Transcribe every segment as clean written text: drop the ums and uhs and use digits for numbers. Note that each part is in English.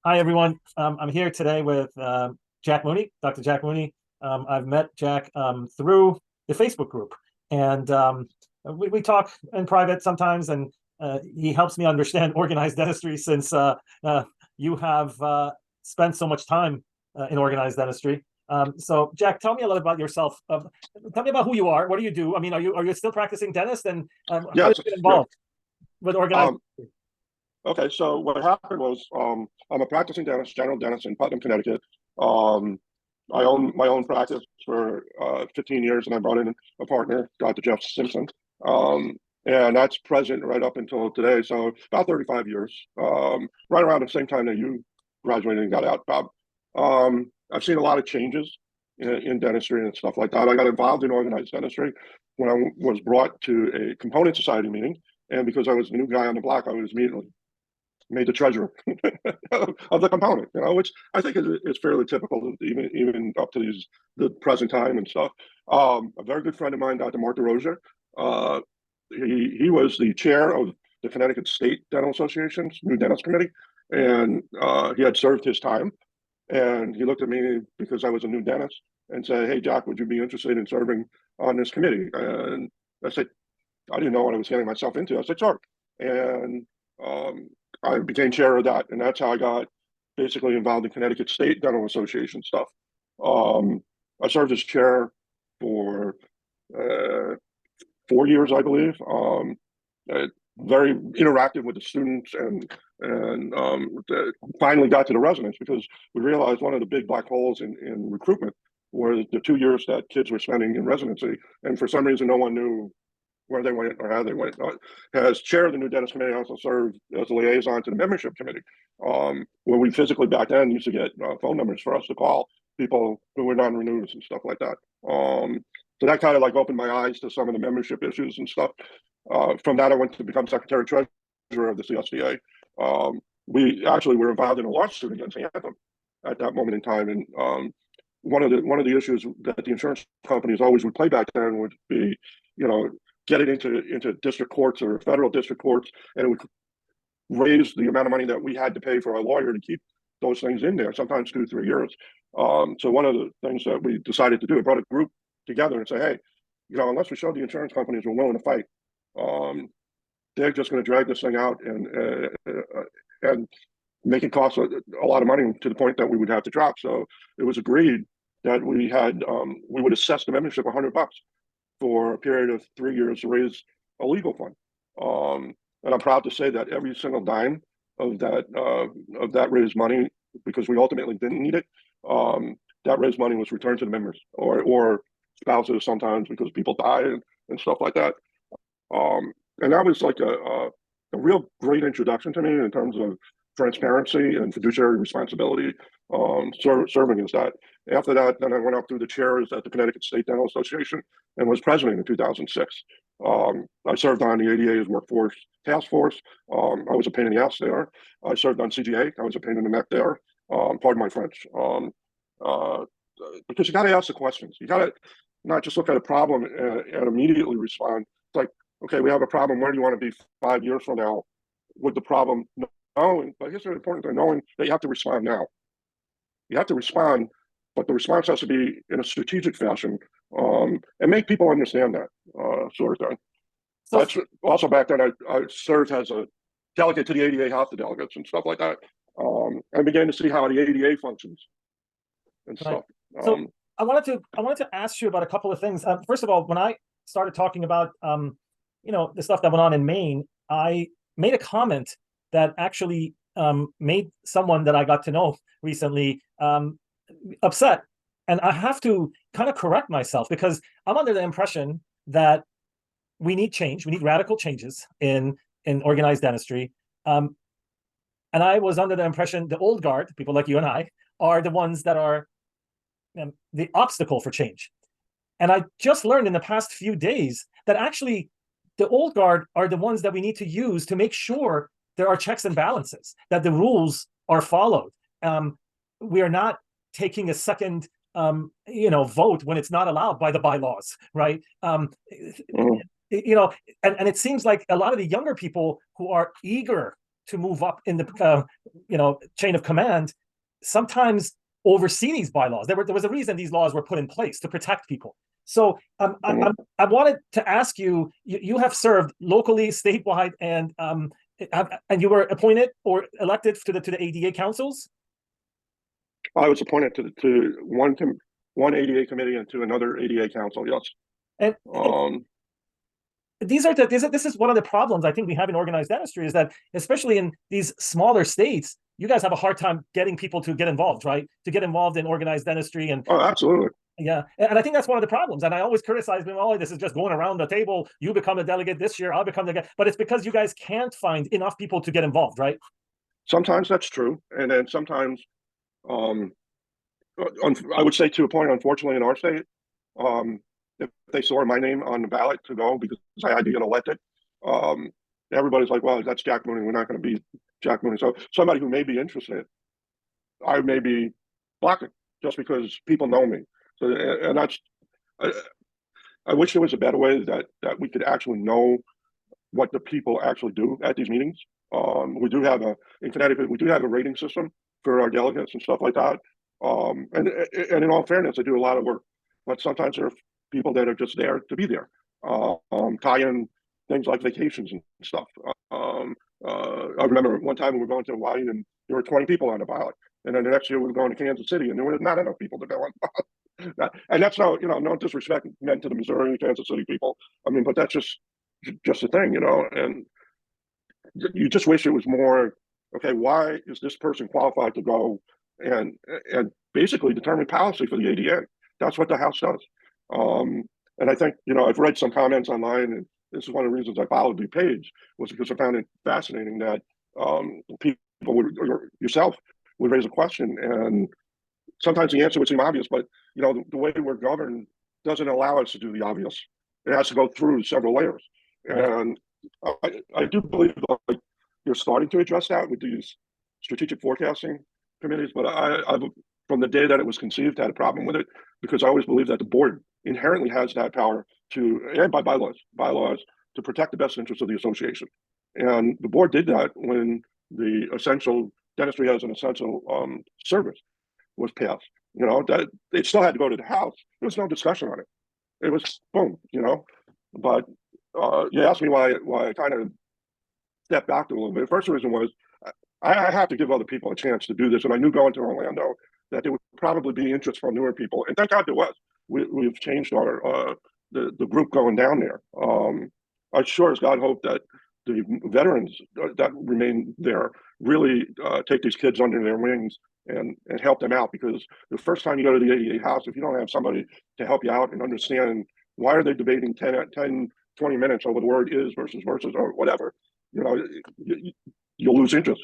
Hi, everyone. I'm here today with Jack Mooney, Dr. Jack Mooney. I've met Jack through the Facebook group, and we talk in private sometimes, and he helps me understand organized dentistry since you have spent so much time in organized dentistry. So, Jack, tell me a little about yourself. Tell me about who you are. What do you do? I mean, are you still practicing dentist, and how did Yes, you get yeah. involved with organized? Um, okay, so what happened was I'm a practicing dentist, general dentist in Putnam, Connecticut. Um, I own my own practice for 15 years, and I brought in a partner, Dr. Jeff Simpson. Um, and that's present right up until today. So about 35 years, right around the same time that you graduated and got out, Bob. I've seen a lot of changes in dentistry and stuff like that. I got involved in organized dentistry when I was brought to a component society meeting. And because I was the new guy on the block, I was immediately made the treasurer of the component, which I think is fairly typical, even up to the present time and stuff. A very good friend of mine, Dr. Mark DeRozier, uh, he was the chair of the Connecticut State Dental Association's New Dentist Committee, and he had served his time. And he looked at me because I was a new dentist and said, "Hey, Jack, would you be interested in serving on this committee?" And I said, I didn't know what I was getting myself into. I said, sure. And um, I became chair of that. And that's how I got basically involved in Connecticut State Dental Association stuff. Um, I served as chair for uh, 4 years, I believe. Very interactive with the students and finally got to the residents because we realized one of the big black holes in recruitment were the 2 years that kids were spending in residency. And for some reason, no one knew where they went or how they went. As chair of the new dentist committee, I also served as a liaison to the membership committee, where we physically back then used to get phone numbers for us to call people who were non-renews and stuff like that. So that kind of like opened my eyes to some of the membership issues and stuff. From that, I went to become secretary treasurer of the CSDA. We actually were involved in a lawsuit against Anthem at that moment in time, and one of the issues that the insurance companies always would play back then would be, you know, get it into district courts or federal district courts, and it would raise the amount of money that we had to pay for a lawyer to keep those things in there, sometimes 2 3 years. So one of the things that we decided to do, it brought a group together and say, hey, unless we show the insurance companies we're willing to fight, um, they're just going to drag this thing out and make it cost a lot of money to the point that we would have to drop. So it was agreed that we would assess the membership $100 for a period of 3 years to raise a legal fund. And I'm proud to say that every single dime of that raised money, because we ultimately didn't need it, that raised money was returned to the members or spouses sometimes because people die and stuff like that. And that was like a real great introduction to me in terms of transparency and fiduciary responsibility, serving as that. After that, then I went up through the chairs at the Connecticut State Dental Association and was president in 2006. I served on the ADA's workforce task force. I was a pain in the ass there. I served on CGA. I was a pain in the neck there. Pardon my French. Uh, because you got to ask the questions. You got to not just look at a problem and immediately respond. It's like, okay, we have a problem. Where do you want to be 5 years from now with the problem? Knowing, but here's the important thing: knowing that you have to respond now. You have to respond, but the response has to be in a strategic fashion, and make people understand that sort of thing. So, That's also back then. I served as a delegate to the ADA House of Delegates and stuff like that. I began to see how the ADA functions and right. stuff. So I wanted to ask you about a couple of things. First of all, when I started talking about the stuff that went on in Maine, I made a comment that actually made someone that I got to know recently upset, and I have to kind of correct myself because I'm under the impression that we need change. We need radical changes in organized dentistry. And I was under the impression the old guard, people like you and I, are the ones that are the obstacle for change. And I just learned in the past few days that actually the old guard are the ones that we need to use to make sure there are checks and balances, that the rules are followed. We are not taking a second vote when it's not allowed by the bylaws, right? Mhm. And it seems like a lot of the younger people who are eager to move up in the chain of command sometimes oversee these bylaws. There was a reason these laws were put in place to protect people. So I wanted to ask you, you have served locally, statewide, and you were appointed or elected to the ADA councils? I was appointed to one ADA committee and to another ADA council, yes. And this is one of the problems I think we have in organized dentistry, is that especially in these smaller states, you guys have a hard time getting people to get involved, right? To get involved in organized dentistry. And oh, absolutely. Yeah, and I think that's one of the problems. And I always criticize them, oh, this is just going around the table. You become a delegate this year, I'll become the guy. But it's because you guys can't find enough people to get involved, right? Sometimes that's true. And then sometimes, I would say to a point, unfortunately, in our state, if they saw my name on the ballot to go because I had to get elected, everybody's like, well, that's Jack Mooney. We're not going to be Jack Mooney. So somebody who may be interested, I may be blocking just because people know me. So, and that's, I wish there was a better way that we could actually know what the people actually do at these meetings. We do have in Connecticut, we do have a rating system for our delegates and stuff like that. And in all fairness, they do a lot of work, but sometimes there are people that are just there to be there, tie in things like vacations and stuff. I remember one time we were going to Hawaii and there were 20 people on the ballot. And then the next year we were going to Kansas City and there were not enough people to go on the ballot. And that's no disrespect meant to the Missouri, Kansas City people. I mean, but that's just the thing, and you just wish it was more, okay, why is this person qualified to go and basically determine policy for the ADA? That's what the House does. And I think, I've read some comments online, and this is one of the reasons I followed the page, was because I found it fascinating that people or yourself would raise a question, and sometimes the answer would seem obvious, but the way we're governed doesn't allow us to do the obvious. It has to go through several layers, and I do believe like you're starting to address that with these strategic forecasting committees. But I've from the day that it was conceived, had a problem with it because I always believe that the board inherently has that power and by bylaws to protect the best interests of the association, and the board did that when the essential dentistry as an essential service was passed. That it still had to go to the House. There was no discussion on it. It was boom, But you asked me why I kind of stepped back a little bit. The first reason was I have to give other people a chance to do this, and I knew going to Orlando that there would probably be interest from newer people, and thank God there was. We've changed our the group going down there. I sure as God hope that the veterans that remain there really take these kids under their wings and help them out, because the first time you go to the ADA house, if you don't have somebody to help you out and understand why are they debating 10, 20 minutes over the word is versus or whatever, you'll lose interest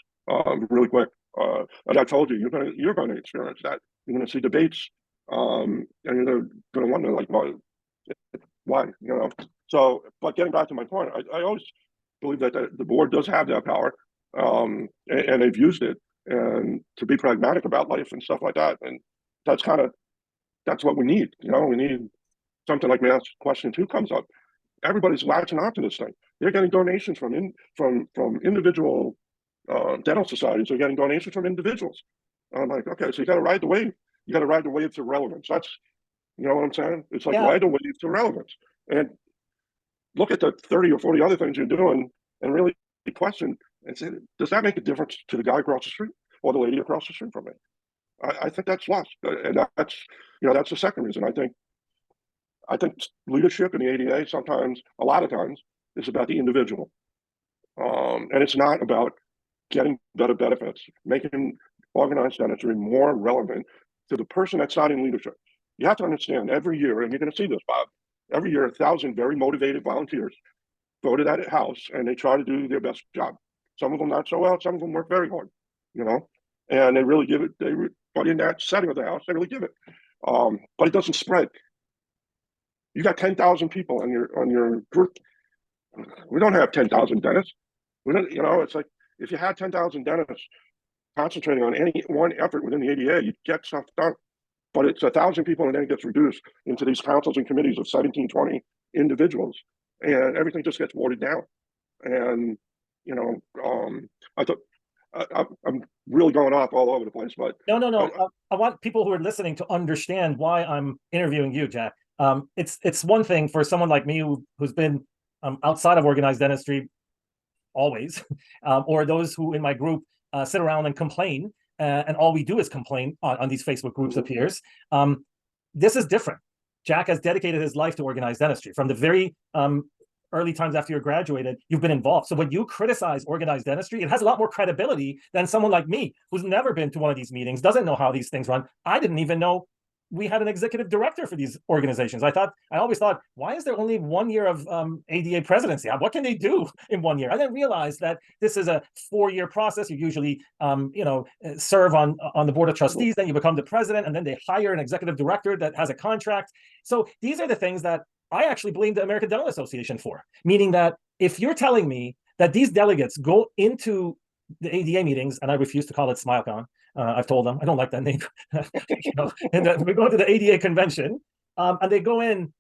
really quick. And I told you, you're going to experience that. You're going to see debates, and you're going to wonder like, why, So, but getting back to my point, I always believe that the board does have that power, and they've used it, and to be pragmatic about life and stuff like that. And that's what we need. We need something like mass question 2 comes up. Everybody's latching onto this thing. They're getting donations from individual dental societies. They're getting donations from individuals. I'm like, okay, so you got to ride the wave. You got to ride the wave to relevance. That's, what I'm saying? It's like ride the wave to relevance, and look at the 30 or 40 other things you're doing, and really question and say, does that make a difference to the guy across the street or the lady across the street from me? I think that's lost, and that's that's the second reason. I think leadership in the ADA a lot of times, is about the individual, and it's not about getting better benefits, making organized dentistry more relevant to the person that's not in leadership. You have to understand every year, and you're going to see this, Bob. Every year, 1,000 very motivated volunteers go to that house and they try to do their best job. Some of them not so well. Some of them work very hard, and they really give it. But in that setting of the house, they really give it. But it doesn't spread. You got 10,000 people on your group. We don't have 10,000 dentists. We don't. It's like if you had 10,000 dentists concentrating on any one effort within the ADA, you'd get stuff done. But it's 1,000 people, and then it gets reduced into these councils and committees of 17, 20 individuals, and everything just gets watered down. And you know, I thought I'm really going off all over the place, but no. I want people who are listening to understand why I'm interviewing you, Jack. It's one thing for someone like me who's been outside of organized dentistry always, or those who in my group sit around and complain, and all we do is complain on these Facebook groups of peers. This is different. Jack has dedicated his life to organized dentistry from the very early times after you're graduated. You've been involved. So when you criticize organized dentistry, it has a lot more credibility than someone like me who's never been to one of these meetings, doesn't know how these things run. I didn't even know we had an executive director for these organizations. I always thought, why is there only 1 year of ADA presidency? What can they do in 1 year? I didn't realize that this is a 4-year process. You usually, serve on the board of trustees, then you become the president, and then they hire an executive director that has a contract. So these are the things that I actually blame the American Dental Association for, meaning that if you're telling me that these delegates go into the ADA meetings, and I refuse to call it SmileCon. I've told them I don't like that name. And we go to the ADA convention, and they go in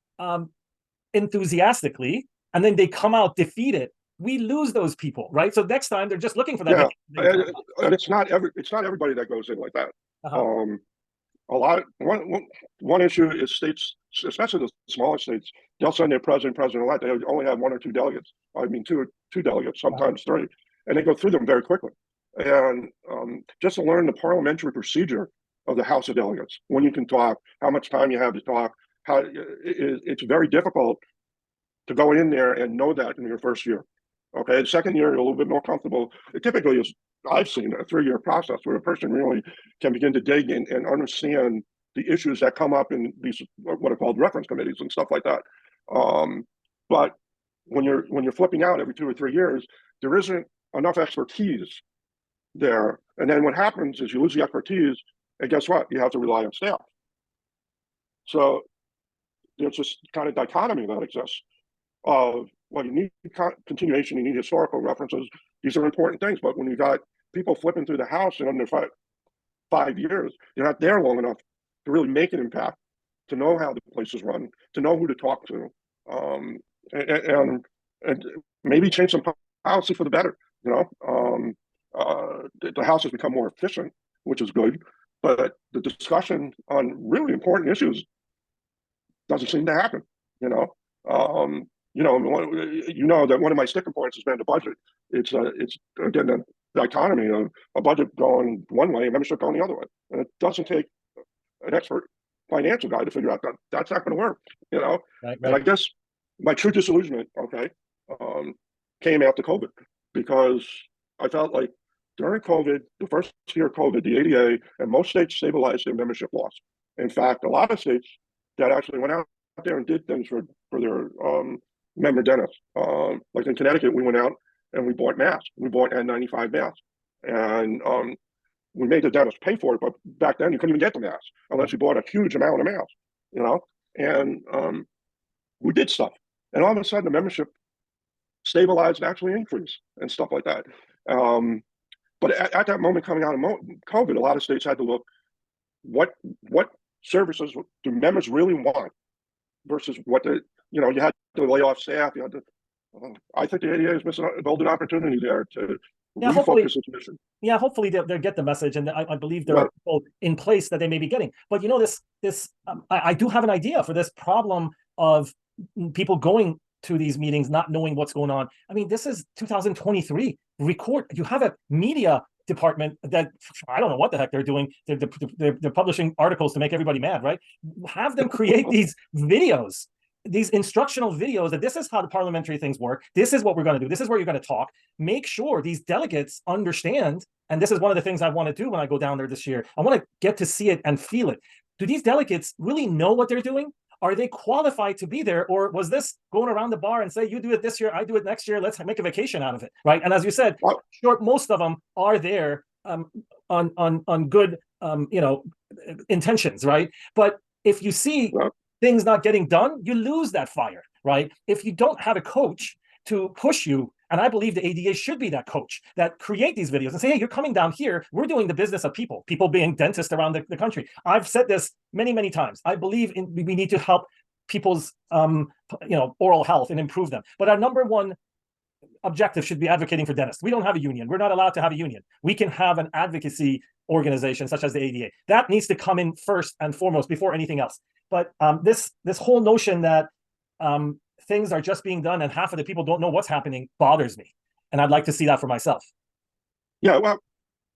enthusiastically, and then they come out defeated. We lose those people, right? So next time they're just looking for that. Yeah, and it's not everybody that goes in like that. One issue is states, especially the smaller states, they'll send their president-elect. They only have 1 or 2 delegates. I mean, two delegates, sometimes 3, and they go through them very quickly. And just to learn the parliamentary procedure of the House of Delegates, when you can talk, how much time you have to talk, it's very difficult to go in there and know that in your first year. Okay, the second year, you're a little bit more comfortable. It typically is, I've seen a 3-year process where a person really can begin to dig in and understand the issues that come up in these, what are called reference committees and stuff like that. But when you're flipping out every 2 or 3 years, there isn't enough expertise there. And then what happens is you lose the expertise, and guess what? You have to rely on staff. So there's this kind of dichotomy that exists of, well, you need continuation, you need historical references. These are important things, but when you got people flipping through the house in under 5 years, you're not there long enough to really make an impact, to know how the place is run, to know who to talk to, and maybe change some policy for the better. The house has become more efficient, which is good, but the discussion on really important issues doesn't seem to happen. That one of my sticking points has been the budget. It's again the dichotomy of a budget going one way and membership going the other way, and it doesn't take an expert financial guy to figure out that that's not going to work. Right. And I guess my true disillusionment, came after COVID, because I felt like during COVID, the first year of COVID, the ADA and most states stabilized their membership loss. In fact, a lot of states that actually went out there and did things for their member dentists. Like in Connecticut, we went out and we bought masks. We bought N95 masks. And we made the dentist pay for it, but back then you couldn't even get the masks unless you bought a huge amount of masks, And we did stuff. And all of a sudden the membership stabilized and actually increased and stuff like that. But at that moment coming out of COVID, a lot of states had to look, what services do members really want versus what you had to lay off staff. You had to. I think the ADA is missing a golden opportunity there to refocus its mission. Yeah, hopefully they'll get the message, and I believe there are people in place that they may be getting. But I do have an idea for this problem of people going to these meetings not knowing what's going on. I mean, this is 2023. You have a media department that I don't know what the heck they're doing. They're publishing articles to make everybody mad, right? Have them create these videos, these instructional videos that this is how the parliamentary things work. This is what we're going to do. This is where you're going to talk. Make sure these delegates understand. And this is one of the things I want to do when I go down there this year. I want to get to see it and feel it. Do these delegates really know what they're doing? Are they qualified to be there? Or was this going around the bar and say, you do it this year, I do it next year, let's make a vacation out of it, right? And as you said, sure, most of them are there on good intentions, right? But if you see things not getting done, you lose that fire, right? If you don't have a coach to push you, and I believe the ADA should be that coach that create these videos and say, hey, you're coming down here. We're doing the business of people being dentists around the country. I've said this many, many times. I believe we need to help people's, oral health and improve them. But our number one objective should be advocating for dentists. We don't have a union. We're not allowed to have a union. We can have an advocacy organization such as the ADA. That needs to come in first and foremost before anything else. But this whole notion that things are just being done and half of the people don't know what's happening bothers me. And I'd like to see that for myself. Yeah, well,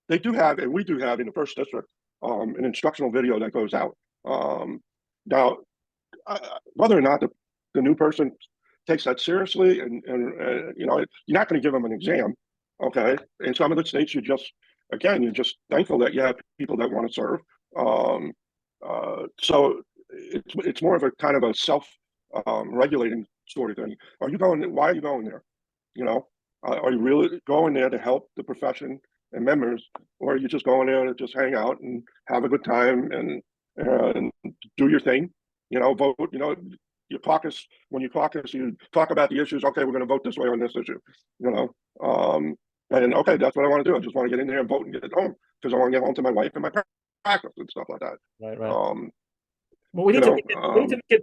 they do have, and we do have in the first district, an instructional video that goes out. Now, whether or not the new person takes that seriously, and you know, you're not going to give them an exam, okay? In some of the states, you're just thankful that you have people that want to serve. So it's more of a kind of a self regulating sort of thing. Are you going? Why are you going there? You know, are you really going there to help the profession and members, or are you just going there to just hang out and have a good time and do your thing? You know, vote. You know, you caucus. When you caucus, you talk about the issues. Okay, we're going to vote this way on this issue. You know, and okay, that's what I want to do. I just want to get in there and vote and get it home because I want to get home to my wife and my practice and stuff like that. Right. Well, we need to make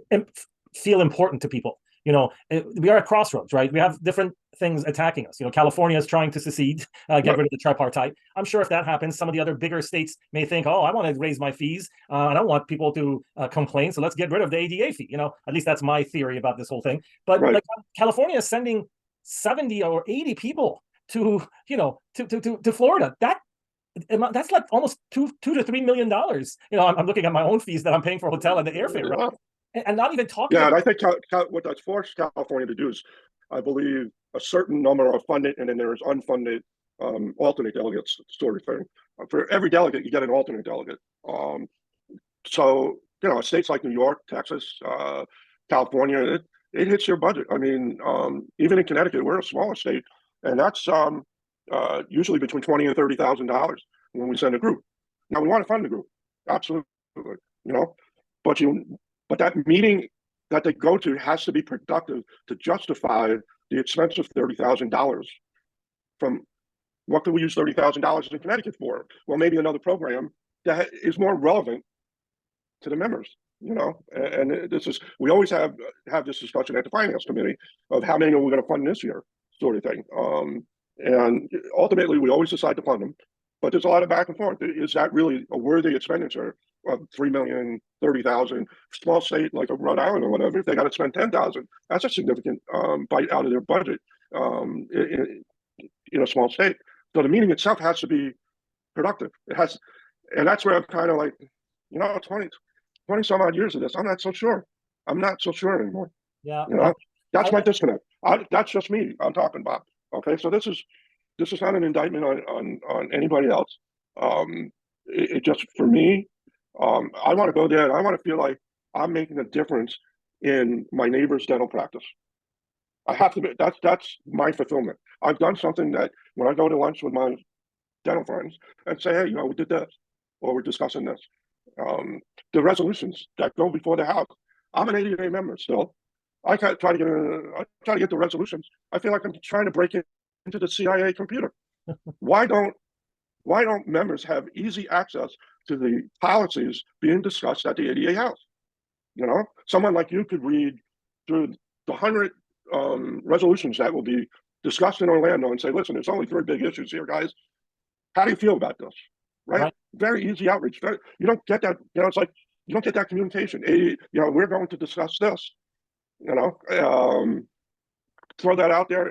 it feel important to people. You know, we are at crossroads, right? We have different things attacking us. You know, California is trying to secede, get rid of the tripartite. I'm sure if that happens, some of the other bigger states may think, oh, I want to raise my fees. I don't want people to complain, so let's get rid of the ADA fee. You know, at least that's my theory about this whole thing. But like California is sending 70 or 80 people to, you know, to Florida. That's like almost $2 to $3 million. You know, I'm looking at my own fees that I'm paying for hotel and the airfare, right? And not even talking. Yeah, and I think what that's forced California to do is, I believe, a certain number of funded, and then there's unfunded alternate delegates sort of thing. For every delegate, you get an alternate delegate. So, you know, states like New York, Texas, California, it hits your budget. I mean, even in Connecticut, we're a smaller state, and that's usually between $20,000 and $30,000 when we send a group. Now, we want to fund the group, absolutely, you know, but that meeting that they go to has to be productive to justify the expense of $30,000 from what could we use $30,000 in Connecticut for? Well, maybe another program that is more relevant to the members, you know. And this is, we always have this discussion at the finance committee of how many are we going to fund this year, sort of thing. And ultimately, we always decide to fund them, but there's a lot of back and forth. Is that really a worthy expenditure of $3 million, $30,000? Small state like a Rhode Island or whatever, if they got to spend $10,000, that's a significant bite out of their budget in a small state. So the meeting itself has to be productive. It has, and that's where I'm kind of like, you know, 20 some odd years of this, I'm not so sure. I'm not so sure anymore. Yeah, you know, that's my disconnect. That's just me. I'm talking about. Okay, so this is not an indictment on anybody else. It just, for me, I want to go there and I want to feel like I'm making a difference in my neighbor's dental practice. I have to be, that's my fulfillment. I've done something that when I go to lunch with my dental friends and say, hey, you know, we did this, or we're discussing this. The resolutions that go before the House. I'm an ADA member still. I try to get the resolutions. I feel like I'm trying to break into the CIA computer. Why don't members have easy access to the policies being discussed at the ADA House? You know, someone like you could read through the 100 resolutions that will be discussed in Orlando and say, listen, there's only 3 big issues here, guys. How do you feel about this? Right? Very easy outreach. You don't get that, you know, it's like, you don't get that communication. You know, we're going to discuss this, you know, throw that out there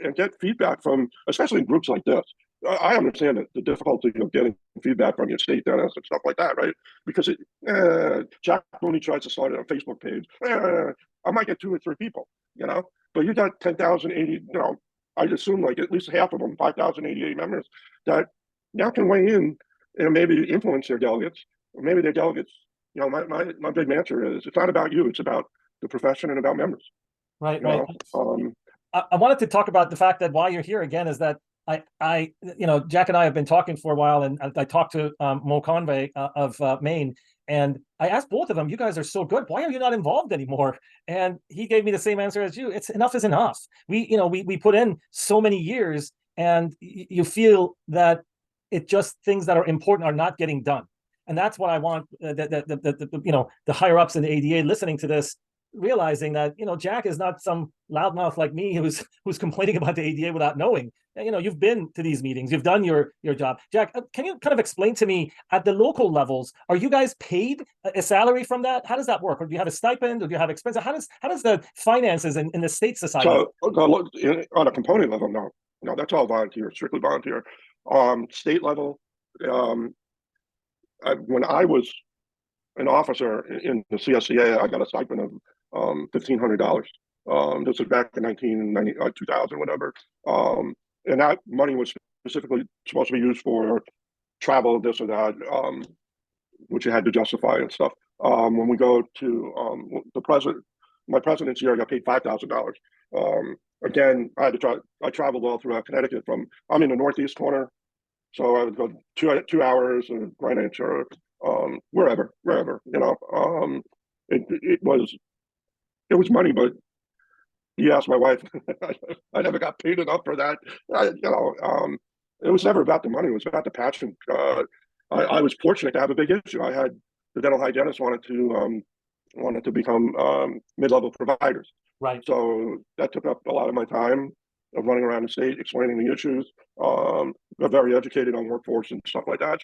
and get feedback from, especially in groups like this. I understand the difficulty of getting feedback from your state dentist and stuff like that, right? Because Jack Mooney tries to start a Facebook page. I might get 2 or 3 people, you know, but you got 10,080, you know, I'd assume like at least half of them, 5,088 members that now can weigh in and maybe influence their delegates, or maybe their delegates. You know, my big mantra is, it's not about you, it's about the profession and about members. Right. I wanted to talk about the fact that why you're here again is that I you know, Jack and I have been talking for a while, and I talked to Mo Convey of Maine, and I asked both of them, you guys are so good, why are you not involved anymore? And he gave me the same answer as you. It's enough is enough. We put in so many years, and you feel that it just, things that are important are not getting done. And that's what I want, you know, the higher ups in the ADA listening to this, realizing that, Jack is not some loudmouth like me who's complaining about the ADA without knowing. You've been to these meetings, you've done your job. Jack, can you kind of explain to me, at the local levels, are you guys paid a salary from that? How does that work? Or do you have a stipend, or do you have expenses? How does the finances in the state society? So on a component level, no, that's all volunteer, strictly volunteer. State level, when I was an officer in the CSCA, I got a stipend of $1,500. This was back in 1990, 2000, whatever. And that money was specifically supposed to be used for travel, this or that, which you had to justify and stuff. When we go to my president's year, I got paid $5,000. Again, I traveled all throughout Connecticut. I'm in the northeast corner, so I would go 2 hours in Greenwich or wherever. It was money, but you ask my wife, I never got paid enough for that. It was never about the money. It was about the passion. I was fortunate to have a big issue. I had the dental hygienist wanted to become mid-level providers. Right. So that took up a lot of my time of running around the state, explaining the issues. Got very educated on workforce and stuff like that.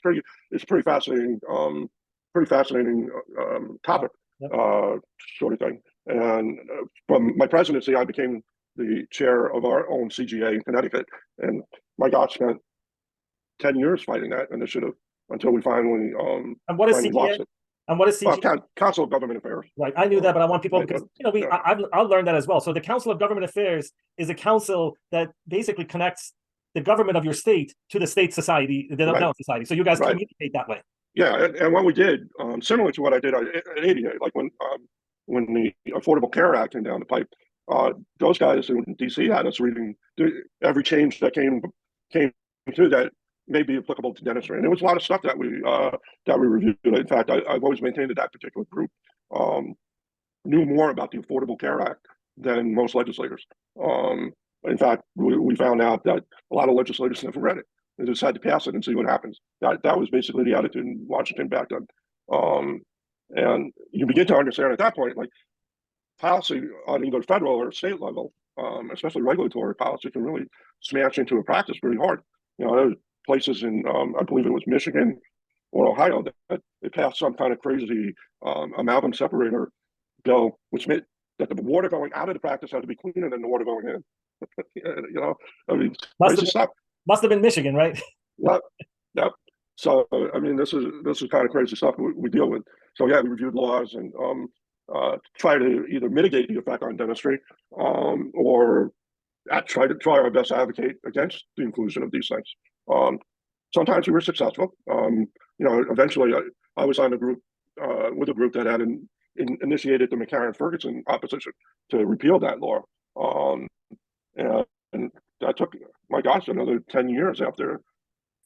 It's pretty fascinating topic, Yep. Sort of thing. And from my presidency, I became the chair of our own CGA in Connecticut. And my God, spent 10 years fighting that initiative until we finally and what is finally CGA? lost it. And what is CGA? Council of Government Affairs. Right, I knew that, but I want people, Right, because yeah. I'll learn that as well. So the Council of Government Affairs is a council that basically connects the government of your state to the state society, the dental society. So you guys Right. communicate that way. Yeah, and what we did, similar to what I did at ADA, like when the Affordable Care Act came down the pipe, those guys in DC had us reading every change that came through that may be applicable to dentistry, and there was a lot of stuff that we reviewed. In fact, I've always maintained that particular group knew more about the Affordable Care Act than most legislators. In fact, we found out that a lot of legislators never read it. They decided to pass it and see what happens. That was basically the attitude in Washington back then. And you begin to understand at that point, like, policy on either federal or state level, especially regulatory policy, can really smash into a practice pretty hard. There's places in, I believe it was Michigan or Ohio, that they passed some kind of crazy amalgam separator bill, which meant that the water going out of the practice had to be cleaner than the water going in. I mean, crazy stuff. Must have been Michigan, right? Yep. So I mean, this is kind of crazy stuff we deal with. So yeah, we reviewed laws and try to either mitigate the effect on dentistry, or try our best to advocate against the inclusion of these things. Sometimes we were successful. Eventually I was on a group with a group that had initiated the McCarran-Ferguson opposition to repeal that law. And that took, my gosh, another 10 years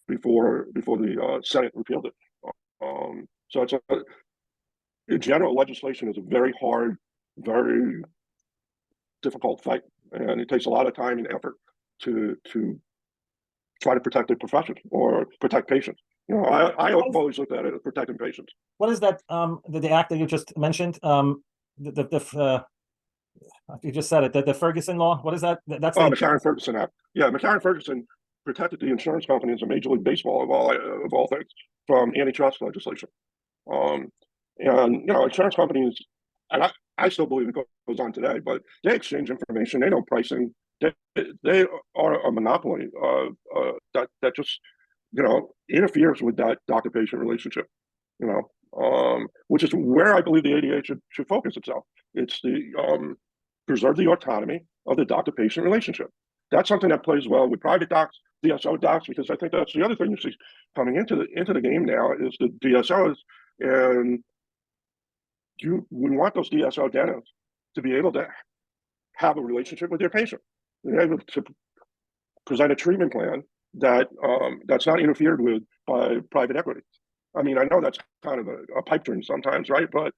before the Senate repealed it. So it's in general, legislation is a very hard, very difficult fight, and it takes a lot of time and effort to try to protect the profession or protect patients. I always looked at it as protecting patients. What is that? The act that you just mentioned, you just said it, the Ferguson law. What is that? That's the McCarran-Ferguson Act. Yeah, McCarran-Ferguson protected the insurance companies of Major League Baseball of all things from antitrust legislation. And insurance companies, and I still believe it goes on today, but they exchange information. They know pricing. They are a monopoly that just interferes with that doctor-patient relationship. Which is where I believe the ADA should focus itself. It's the preserve the autonomy of the doctor-patient relationship. That's something that plays well with private docs, DSO docs, because I think that's the other thing you see coming into the game now is the DSOs, and we want those DSO dentists to be able to have a relationship with their patient, they're able to present a treatment plan that's not interfered with by private equity. I mean, I know that's kind of a pipe dream sometimes, right? But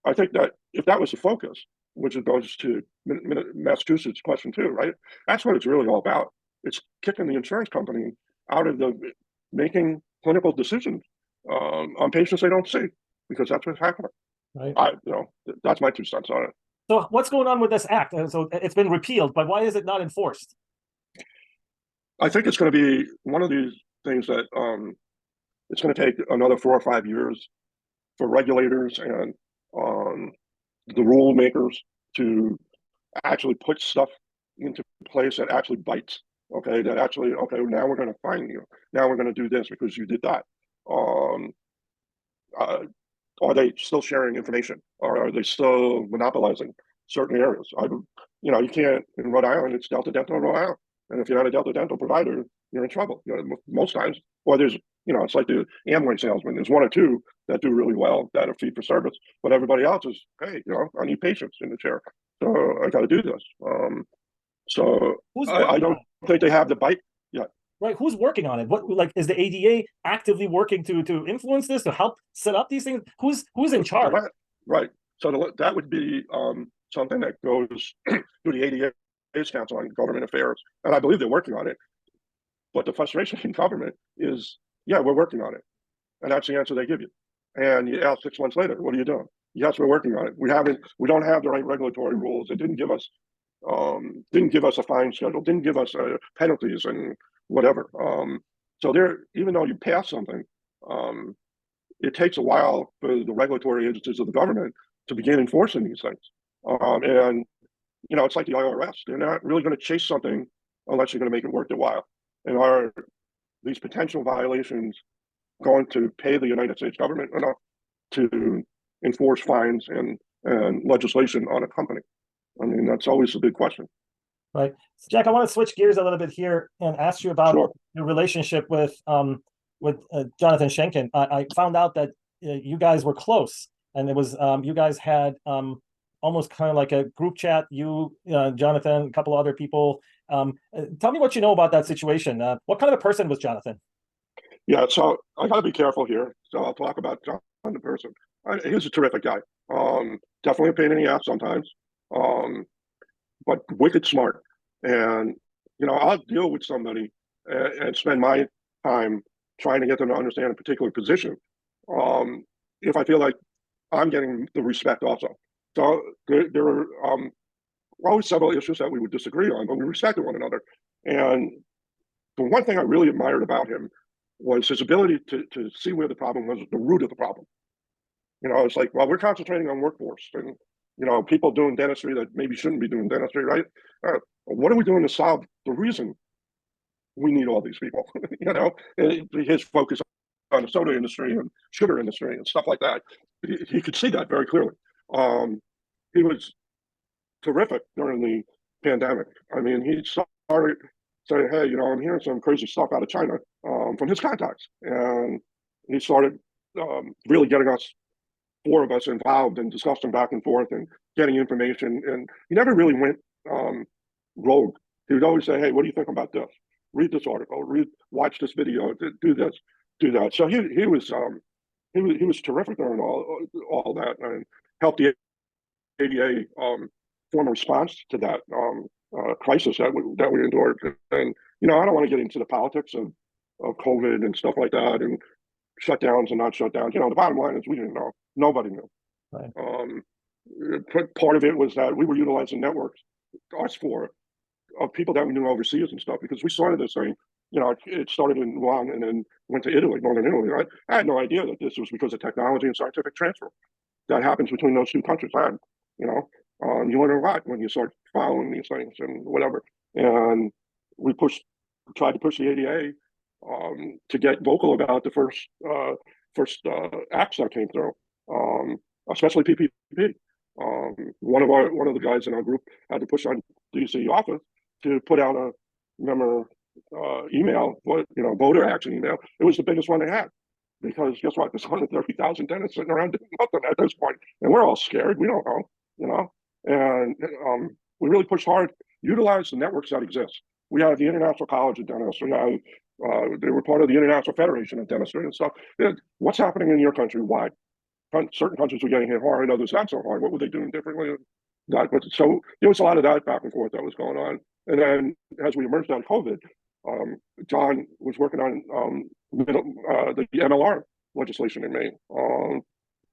I think that if that was the focus, which it goes to Massachusetts question too, right? That's what it's really all about. It's kicking the insurance company out of making clinical decisions on patients they don't see, because that's what's happening. Right. That's my 2 cents on it. So what's going on with this act? So it's been repealed, but why is it not enforced? I think it's going to be one of these things that it's going to take another 4 or 5 years for regulators and um, the rule makers to actually put stuff into place that actually bites. Okay, that actually, okay, now we're going to fine you. Now we're going to do this because you did that. Um, uh, are they still sharing information, or are they still monopolizing certain areas? You can't in Rhode Island. It's Delta Dental in Rhode Island, and if you're not a Delta Dental provider, you're in trouble. Most times, or there's, it's like the Amway salesman. There's one or two that do really well that are fee for service, but everybody else is, hey, I need patients in the chair, so I got to do this. So Who's I working on don't it? think they have the bite yet. Right? Who's working on it? What, like, is the ADA actively working to influence this, to help set up these things? Who's in charge? Right. So that would be something that goes through the ADA's Council on Government Affairs, and I believe they're working on it. But the frustration in government is, yeah, we're working on it, and that's the answer they give you. And you ask 6 months later, what are you doing? Yes, we're working on it. We don't have the right regulatory rules. It didn't give us a fine schedule, didn't give us penalties and whatever. So even though you pass something, um, it takes a while for the regulatory agencies of the government to begin enforcing these things. And it's like the IRS; they're not really going to chase something unless you're going to make it worth their while. And are these potential violations going to pay the United States government enough to enforce fines and legislation on a company? I mean, that's always a big question. Right. So Jack, I want to switch gears a little bit here and ask you about Sure. your relationship with Jonathan Schenken. I found out that you guys were close, and it was you guys had almost kind of like a group chat. You, Jonathan, a couple other people. Tell me what you know about that situation. What kind of a person was Jonathan? Yeah, so I got to be careful here. So I'll talk about John the person. He was a terrific guy. Definitely a pain in the ass sometimes, um, but wicked smart. And I'll deal with somebody and spend my time trying to get them to understand a particular position, if I feel like I'm getting the respect also. So there are always several issues that we would disagree on, but we respected one another. And the one thing I really admired about him was his ability to see where the problem was, the root of the problem. It's like, well, we're concentrating on workforce and, people doing dentistry that maybe shouldn't be doing dentistry, right? What are we doing to solve the reason we need all these people? His focus on the soda industry and sugar industry and stuff like that. He could see that very clearly. He was terrific during the pandemic. I mean, he started saying, hey, I'm hearing some crazy stuff out of China from his contacts. And he started really getting four of us involved and discussing back and forth and getting information. And he never really went rogue. He would always say, hey, what do you think about this? Read this article, watch this video, do this, do that. So he was terrific during all that, and helped the ADA form a response to that crisis that we endured. And I don't want to get into the politics of COVID and stuff like that, and shutdowns and not shutdowns. The bottom line is we didn't know. Nobody knew. Right. Part of it was that we were utilizing networks, us four, of people that we knew overseas and stuff, because we started this thing. It started in Wuhan and then went to Italy, northern Italy. Right? I had no idea that this was because of technology and scientific transfer that happens between those two countries. You learn a lot when you start following these things and whatever. And we tried to push the ADA to get vocal about the first acts that came through, especially PPP. One of the guys in our group had to push on DC office to put out a email, voter action email. It was the biggest one they had, because guess what? There's 130,000 dentists sitting around doing nothing at this point, and we're all scared. We don't know, And we really pushed hard. Utilize the networks that exist. We have the International College of Dentists. We have they were part of the International Federation of Dentistry and stuff. What's happening in your country? Why? Certain countries were getting hit hard, others not so hard. What were they doing differently? So there was a lot of that back and forth that was going on. And then as we emerged out of COVID, John was working on the MLR legislation in Maine.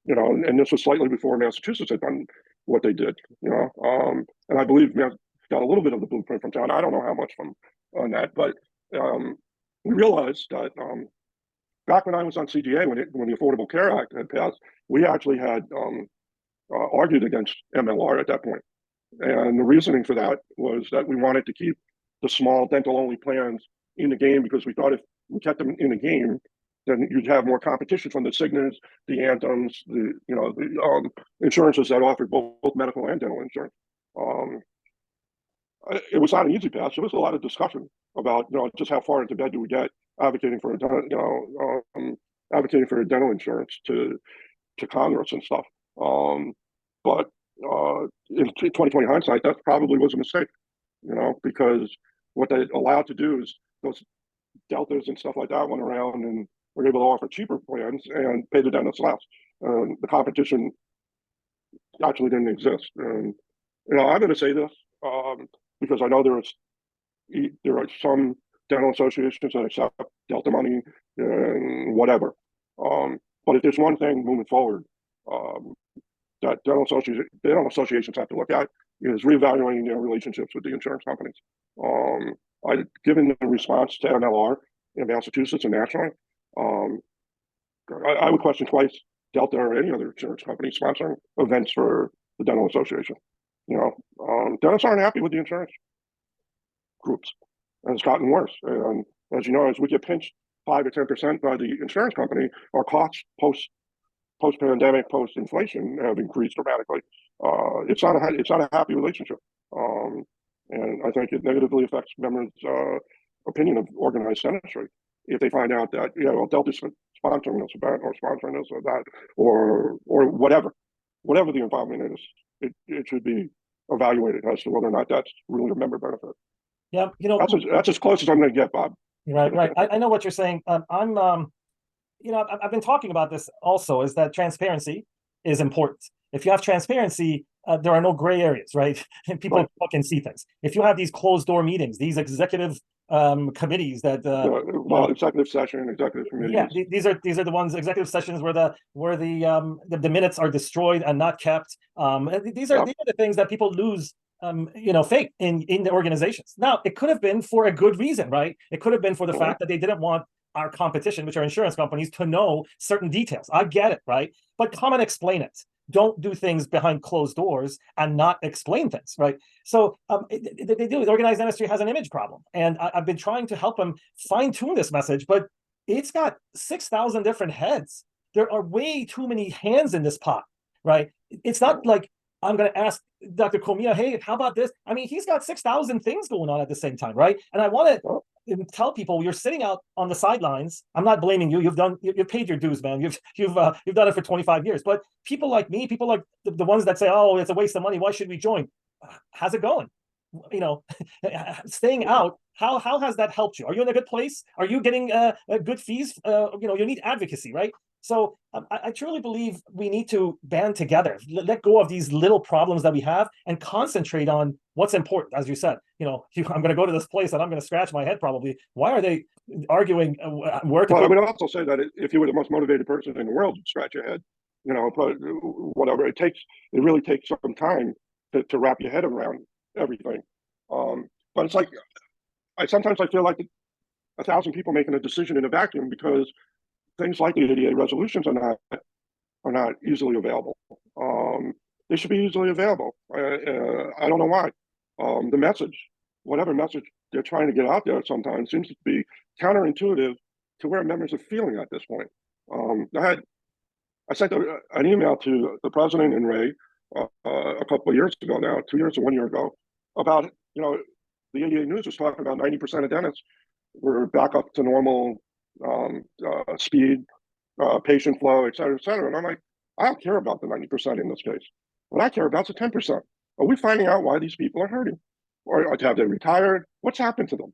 And this was slightly before Massachusetts had done what they did, and I believe got a little bit of the blueprint from John. I don't know how much from on that, but we realized that back when I was on CGA, when the Affordable Care Act had passed, we actually had argued against MLR at that point. And the reasoning for that was that we wanted to keep the small dental-only plans in the game, because we thought if we kept them in the game, then you'd have more competition from the Cignas, the Anthems, the insurances that offered both medical and dental insurance. It was not an easy path. There was a lot of discussion about just how far into bed do we get advocating for advocating for dental insurance to Congress and stuff. But in 2020 hindsight, that probably was a mistake, because what they allowed to do is those deltas and stuff like that went around and were able to offer cheaper plans and pay the dentists less. The competition actually didn't exist. And I'm going to say this because I know there are some dental associations that accept delta money and whatever. But if there's one thing moving forward that dental associations have to look at, is reevaluating their relationships with the insurance companies. Given the response to MLR in Massachusetts and nationally, I would question twice Delta or any other insurance company sponsoring events for the dental association. Dentists aren't happy with the insurance groups, and it's gotten worse. And as you know, as we get pinched 5 or 10% by the insurance company, our costs post-pandemic, post-inflation have increased dramatically. It's not a happy relationship, and I think it negatively affects members' opinion of organized dentistry if they find out that Delta's sponsoring this event or sponsoring this or that or whatever the involvement is. It should be evaluated as to whether or not that's really a member benefit. Yeah, that's as close as I'm going to get, Bob. Right. I know what you're saying. I've been talking about this also, is that transparency is important. If you have transparency, there are no gray areas, right? And people can see things. If you have these closed door meetings, these executive committees that executive session, executive committees. Yeah, these are the ones, executive sessions where the minutes are destroyed and not kept. These are the things that people lose faith in the organizations. Now, it could have been for a good reason, right? It could have been for the fact that they didn't want our competition, which are insurance companies, to know certain details. I get it, right? But come and explain it. Don't do things behind closed doors and not explain things, right? So they do. The organized dentistry has an image problem, and I've been trying to help them fine-tune this message, but it's got 6,000 different heads. There are way too many hands in this pot, right? It's not like I'm going to ask Dr. Comia, hey, how about this? I mean, he's got 6,000 things going on at the same time, right? And I want to tell people, you're sitting out on the sidelines. I'm not blaming you. You've paid your dues, man. You've done it for 25 years. But people like me, people like the ones that say, oh, it's a waste of money, why should we join? How's it going? Staying out, how has that helped you? Are you in a good place? Are you getting good fees? You need advocacy, right? So I truly believe we need to band together, let go of these little problems that we have, and concentrate on what's important. As you said, I'm going to go to this place and I'm going to scratch my head probably. Why are they arguing where to? Well, I would also say that if you were the most motivated person in the world, you'd scratch your head. Whatever it takes, it really takes some time to wrap your head around everything. But it's like sometimes I feel like 1,000 people making a decision in a vacuum, because things like the ADA resolutions are not easily available. They should be easily available. I don't know why. The message, whatever message they're trying to get out there, sometimes seems to be counterintuitive to where members are feeling at this point. I sent an email to the president and Ray a couple of years ago now, 2 years or 1 year ago, about the ADA News was talking about 90% of dentists were back up to normal speed, patient flow, et cetera, et cetera. And I'm like, I don't care about the 90% in this case. What I care about is the 10%. Are we finding out why these people are hurting? Or have they retired? What's happened to them?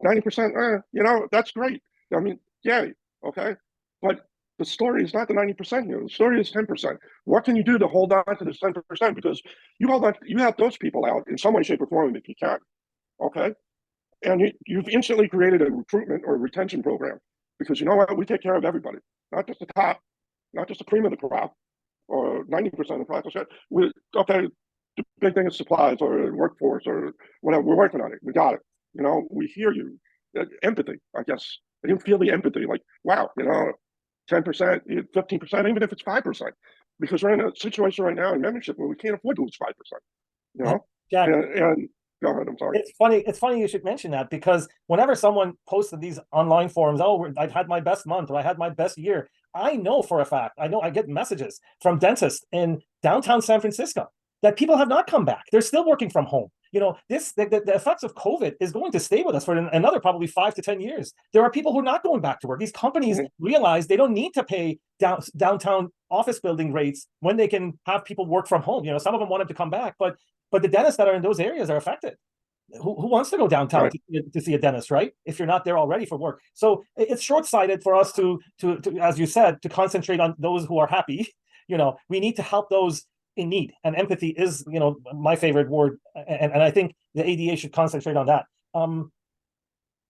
90%, that's great. I mean, yay, okay? But the story is not the 90% here. The story is 10%. What can you do to hold on to this 10%? Because you have those people out in some way, shape, or form if you can, okay? And you've instantly created a recruitment or retention program, because you know what? We take care of everybody, not just the top, not just the cream of the crop. or 90% of practice said, okay, the big thing is supplies or workforce or whatever. We're working on it. We got it. We hear you. Empathy, I guess. I didn't feel the empathy. Like, wow, 10%, 15%, even if it's 5%, because we're in a situation right now in membership where we can't afford to lose 5%. Jack, And go ahead. I'm sorry. it's funny. It's funny you should mention that, because whenever someone posted these online forums, oh, I had my best month or I had my best year, I know for a fact, I get messages from dentists in downtown San Francisco that people have not come back. They're still working from home. The effects of COVID is going to stay with us for another probably 5 to 10 years. There are people who are not going back to work. These companies realize they don't need to pay downtown office building rates when they can have people work from home. Some of them want them to come back, but the dentists that are in those areas are affected. Who wants to go downtown to see a dentist, right? If you're not there already for work. So it's short-sighted for us to, as you said, to concentrate on those who are happy. We need to help those in need, and empathy is, my favorite word. And I think the ADA should concentrate on that.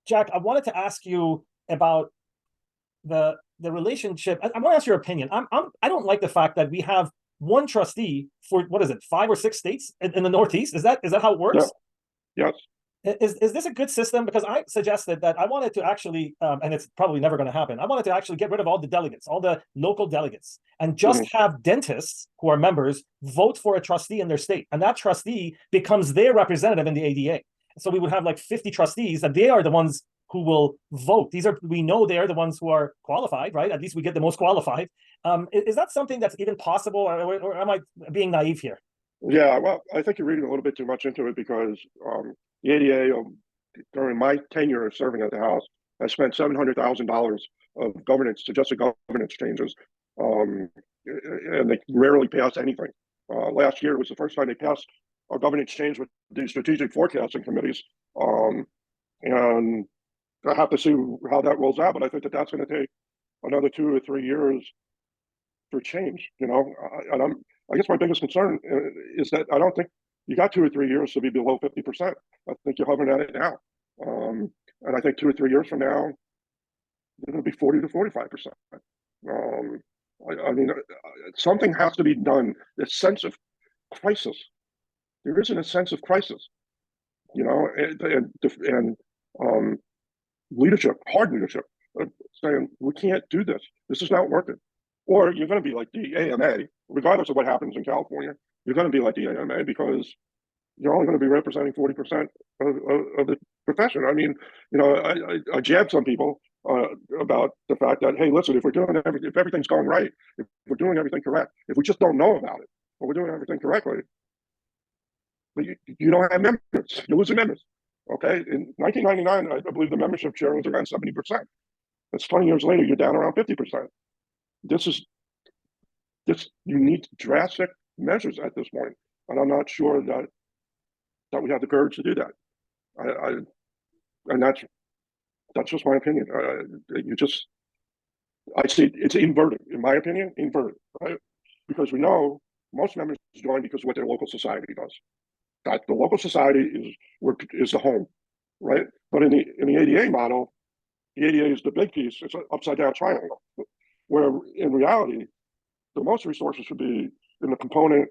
Jack, I wanted to ask you about the relationship. I want to ask your opinion. I don't like the fact that we have one trustee for, what is it, 5 or 6 states in the Northeast? Is that how it works? Yeah. Yes. Is this a good system? Because I suggested that I wanted to actually, and it's probably never going to happen, I wanted to actually get rid of all the delegates, all the local delegates, and just have dentists who are members vote for a trustee in their state. And that trustee becomes their representative in the ADA. So we would have like 50 trustees, and they are the ones who will vote. We know they're the ones who are qualified, right? At least we get the most qualified. Is that something that's even possible, or am I being naive here? Yeah, well, I think you're reading a little bit too much into it, because the ADA, during my tenure of serving at the House, I spent $700,000 of governance, suggested governance changes, and they rarely pass anything. Last year was the first time they passed a governance change with the strategic forecasting committees, and I have to see how that rolls out. But I think that's going to take another 2 or 3 years for change. And I guess my biggest concern is that I don't think you got 2 or 3 years to be below 50%. I think you're hovering at it now. And I think 2 or 3 years from now, it'll be 40 to 45%. I mean, something has to be done. This sense of crisis. There isn't a sense of crisis, and leadership, hard leadership, saying we can't do this. This is not working. Or you're going to be like the AMA, regardless of what happens in California. You're going to be like the AMA, because you're only going to be representing 40% of the profession. I mean, I jab some people about the fact that, hey, listen, if everything's going right, if we're doing everything correct, if we just don't know about it, but we're doing everything correctly, but you don't have members, you're losing members. Okay, in 1999, I believe the membership share was around 70%. That's 20 years later, you're down around 50%. You need drastic measures at this point, and I'm not sure that we have the courage to do that. And that's just my opinion. I see it's inverted, in my opinion, right? Because we know most members join because of what their local society does. That the local society is the home, right? But in the ADA model, the ADA is the big piece. It's an upside down triangle, where in reality, the most resources should be in the component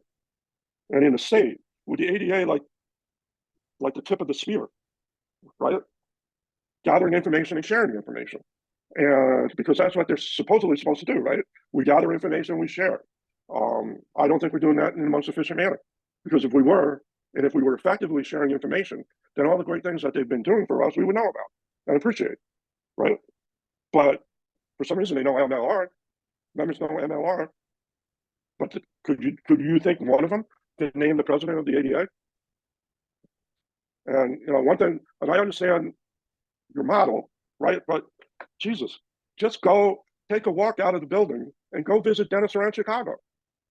and in the state, with the ADA like the tip of the spear, right? Gathering information and sharing information. And because that's what they're supposedly supposed to do, right? We gather information, we share. I don't think we're doing that in the most efficient manner, because if we were effectively sharing information, then all the great things that they've been doing for us, we would know about and appreciate, right? But for some reason, they know MLR. Members know MLR. But could you think one of them could name the president of the ADA? And one thing, and I understand your model, right? But Jesus, just go take a walk out of the building and go visit dentists around Chicago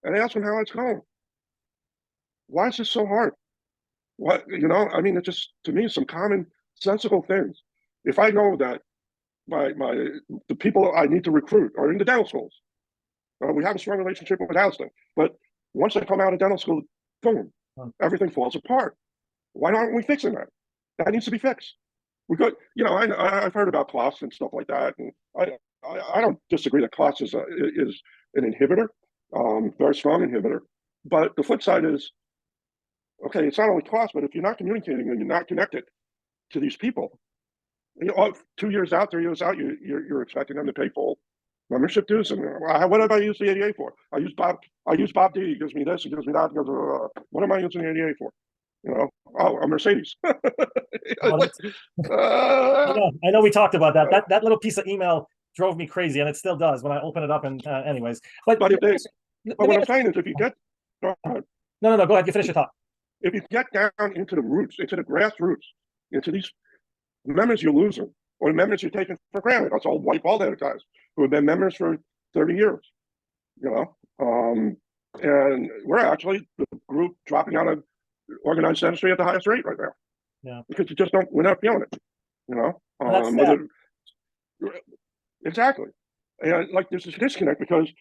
and ask them how it's going. Why is this so hard? I mean, it's just, to me, some common sensical things. If I know that the people I need to recruit are in the dental schools, we have a strong relationship with Houston, but once they come out of dental school, boom, everything falls apart. Why aren't we fixing that? That needs to be fixed. We could, I've heard about costs and stuff like that, and I don't disagree that cost is an inhibitor, very strong inhibitor. But the flip side is, okay, it's not only cost, but if you're not communicating and you're not connected to these people, 2 years out, 3 years out, you're expecting them to pay full membership dues. And what did I use the ADA for? I use Bob D. He gives me this, he gives me that. He goes, what am I using the ADA for? Oh, a Mercedes. Oh, I know we talked about that. That little piece of email drove me crazy, and it still does when I open it up. And anyways, but what I'm saying is, if you get no, go ahead. You finish your thought. If you get down into the roots, into the grassroots, into these members you're losing, or the members you're taking for granted, that's all white bald-headed guys who have been members for 30 years, and we're actually the group dropping out of organized dentistry at the highest rate right now. Yeah, because we're not feeling it, exactly. And like there's this disconnect because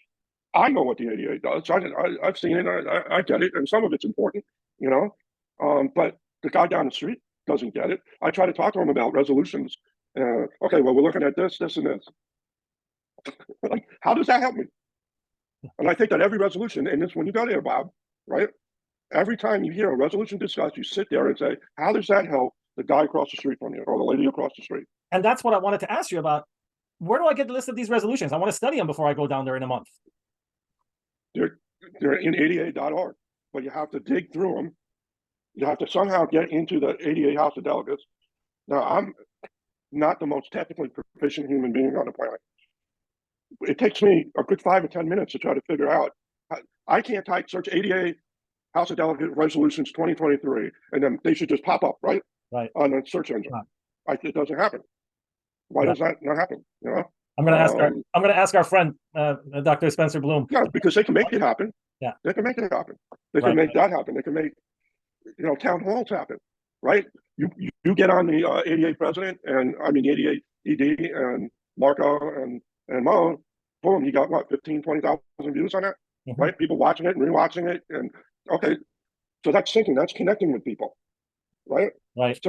I know what the ADA does. I've seen it. I get it, and some of it's important, but the guy down the street doesn't get it. I try to talk to him about resolutions. Okay, well, we're looking at this, this, and this. Like, how does that help me? And I think that every resolution, and this when you go there, Bob, right? Every time you hear a resolution discussed, you sit there and say, how does that help the guy across the street from you or the lady across the street? And that's what I wanted to ask you about. Where do I get the list of these resolutions? I want to study them before I go down there in a month. They're in ada.org, but you have to dig through them. You have to somehow get into the ADA House of Delegates. Now, I'm not the most technically proficient human being on the planet. It takes me a good 5 or 10 minutes to try to figure out. I can't search ADA House of Delegates Resolutions 2023, and then they should just pop up, right? Right. On the search engine. Right. It doesn't happen. Why does that not happen? I'm going to ask our friend, Dr. Spencer Bloom. Yeah, because they can make it happen. Yeah. They can make it happen. They can make that happen. They can make, town halls happen, right? You get on the ADA president and ADA ED and Marco and Mo, boom, you got what, 15, 20,000 views on that, right? People watching it and rewatching it. And okay, so that's thinking, that's connecting with people, right? Right. So